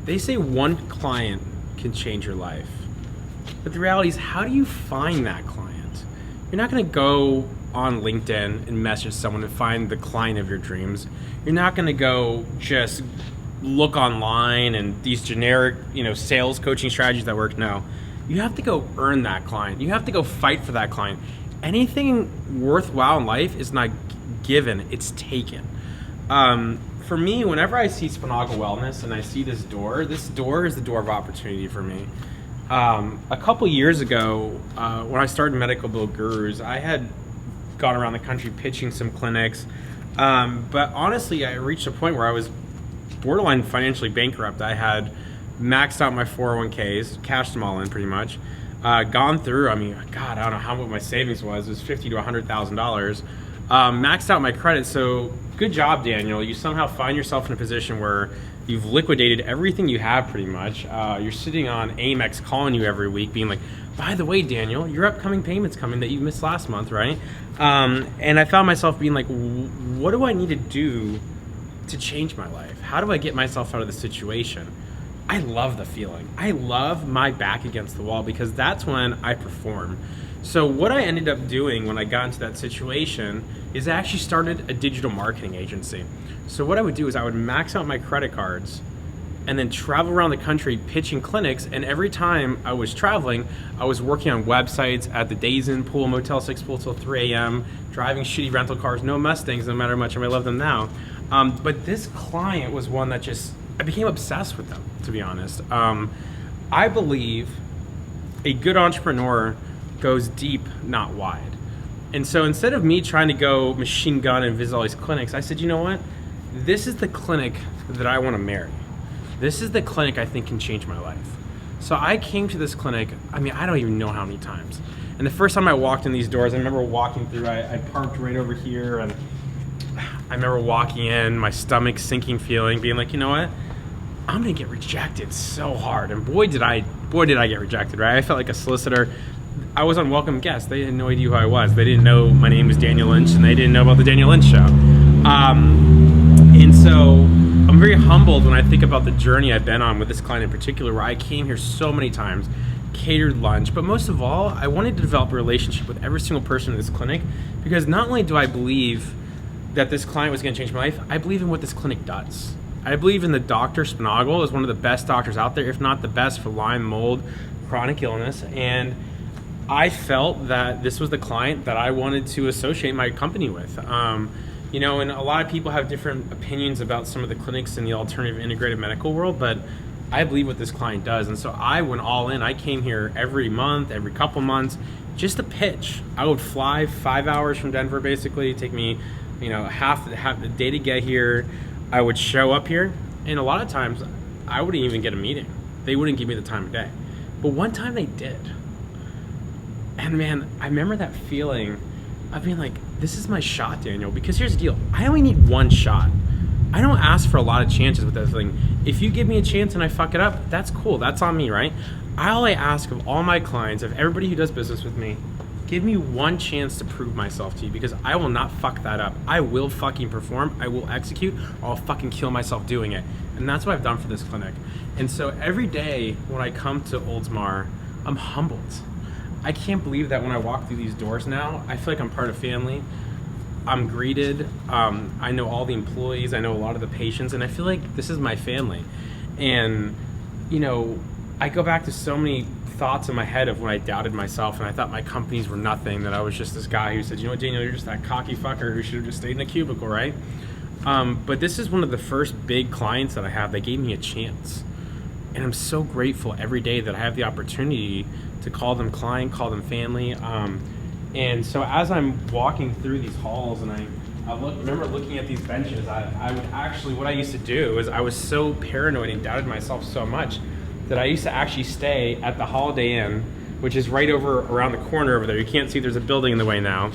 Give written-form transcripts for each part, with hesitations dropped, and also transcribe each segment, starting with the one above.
They say one client can change your life. But the reality is, how do you find that client? You're not going to go on LinkedIn and message someone to find the client of your dreams. You're not going to go just look online and these generic, sales coaching strategies that work. No, you have to go earn that client. You have to go fight for that client. Anything worthwhile in life is not given, it's taken. For me, whenever I see Spinagle Wellness and I see this door is the door of opportunity for me. A couple years ago, when I started Medical Bill Gurus, I had gone around the country pitching some clinics. But honestly, I reached a point where I was borderline financially bankrupt. I had maxed out my 401ks, cashed them all in pretty much. Gone through, I don't know how much my savings was. It was $50,000 to $100,000. Maxed out my credit. So good job, Daniel. You somehow find yourself in a position where you've liquidated everything you have pretty much. You're sitting on Amex calling you every week being like, by the way, Daniel, your upcoming payment's coming that you missed last month, right? And I found myself being like, what do I need to do to change my life? How do I get myself out of the situation? I love the feeling. I love my back against the wall because that's when I perform. So what I ended up doing when I got into that situation is I actually started a digital marketing agency. So what I would do is I would max out my credit cards and then travel around the country pitching clinics. And every time I was traveling, I was working on websites at the Days Inn pool, Motel 6 pool till 3 a.m., driving shitty rental cars, no Mustangs, no matter how much I may love them now. But this client was one that I became obsessed with them, to be honest. I believe a good entrepreneur goes deep, not wide. And so instead of me trying to go machine gun and visit all these clinics, I said, you know what? This is the clinic that I want to marry. This is the clinic I think can change my life. So I came to this clinic, I don't even know how many times. And the first time I walked in these doors, I remember walking through, I parked right over here, and I remember walking in, my stomach sinking feeling, being like, you know what? I'm gonna get rejected so hard. And boy did I get rejected, right? I felt like a solicitor. I was unwelcome guest. They had no idea who I was. They didn't know my name was Daniel Lynch, and they didn't know about the Daniel Lynch Show. And so I'm very humbled when I think about the journey I've been on with this client in particular, where I came here so many times, catered lunch, but most of all, I wanted to develop a relationship with every single person in this clinic, because not only do I believe that this client was gonna change my life, I believe in what this clinic does. I believe in the Dr. Spinagle is one of the best doctors out there, if not the best, for Lyme, mold, chronic illness. And I felt that this was the client that I wanted to associate my company with. And a lot of people have different opinions about some of the clinics in the alternative integrated medical world, but I believe what this client does. And so I went all in. I came here every month, every couple months, just to pitch. I would fly 5 hours from Denver, basically. It'd take me, half the day to get here. I would show up here, and a lot of times I wouldn't even get a meeting. They wouldn't give me the time of day. But one time they did. And man, I remember that feeling of being like, this is my shot, Daniel, because here's the deal. I only need one shot. I don't ask for a lot of chances with that thing. If you give me a chance and I fuck it up, that's cool. That's on me, right? All I ask of all my clients, of everybody who does business with me, give me one chance to prove myself to you, because I will not fuck that up. I will fucking perform. I will execute, or I'll fucking kill myself doing it. And that's what I've done for this clinic. And so every day when I come to Oldsmar, I'm humbled. I can't believe that when I walk through these doors now, I feel like I'm part of family. I'm greeted. I know all the employees. I know a lot of the patients, and I feel like this is my family. And, I go back to so many thoughts in my head of when I doubted myself and I thought my companies were nothing, that I was just this guy who said, you know what, Daniel, you're just that cocky fucker who should have just stayed in a cubicle, right? But this is one of the first big clients that I have that gave me a chance. And I'm so grateful every day that I have the opportunity to call them client, call them family. And so as I'm walking through these halls and I remember looking at these benches, I would actually, what I used to do is I was so paranoid and doubted myself so much that I used to actually stay at the Holiday Inn, which is right over around the corner over there. You can't see, there's a building in the way now.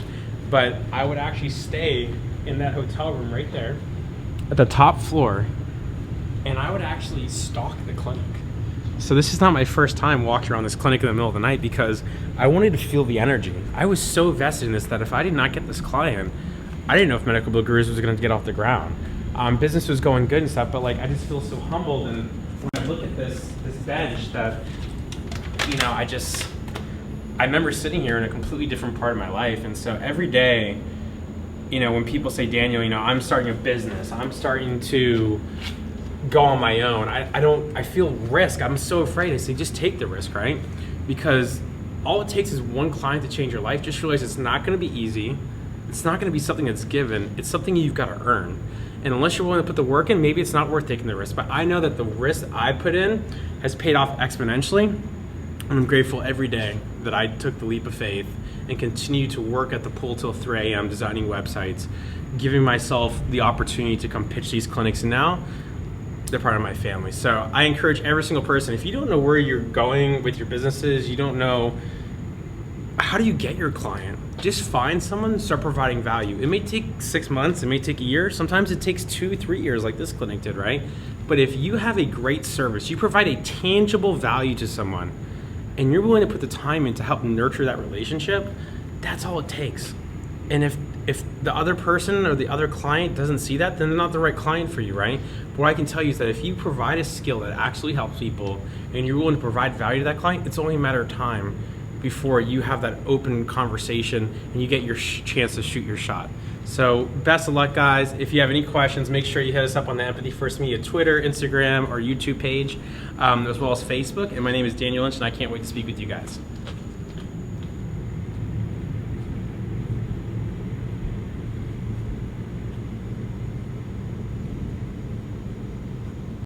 But I would actually stay in that hotel room right there at the top floor, and I would actually stalk the clinic. So this is not my first time walking around this clinic in the middle of the night, because I wanted to feel the energy. I was so vested in this that if I did not get this client, I didn't know if Medical Bill Gurus was going to get off the ground. Business was going good and stuff, but I just feel so humbled. And when I look at this bench that, I remember sitting here in a completely different part of my life. And so every day, when people say, Daniel, I'm starting a business, I'm starting to go on my own, I feel risk. I'm so afraid. I say, just take the risk, right? Because all it takes is one client to change your life. Just realize it's not going to be easy. It's not going to be something that's given. It's something you've got to earn. And unless you're willing to put the work in, maybe it's not worth taking the risk. But I know that the risk I put in has paid off exponentially. And I'm grateful every day that I took the leap of faith and continue to work at the pool till 3 a.m. designing websites, giving myself the opportunity to come pitch these clinics. And now they're part of my family. So I encourage every single person, if you don't know where you're going with your businesses, you don't know how do you get your client, just find someone, start providing value. It may take 6 months, it may take a year, sometimes it takes 2-3 years like this clinic did, right? But if you have a great service, you provide a tangible value to someone, and you're willing to put the time in to help nurture that relationship, that's all it takes. And if the other person or the other client doesn't see that, then they're not the right client for you, right? But what I can tell you is that if you provide a skill that actually helps people and you're willing to provide value to that client, it's only a matter of time before you have that open conversation and you get your chance to shoot your shot. So best of luck, guys. If you have any questions, make sure you hit us up on the Empathy First Media Twitter, Instagram, or YouTube page, as well as Facebook. And my name is Daniel Lynch, and I can't wait to speak with you guys.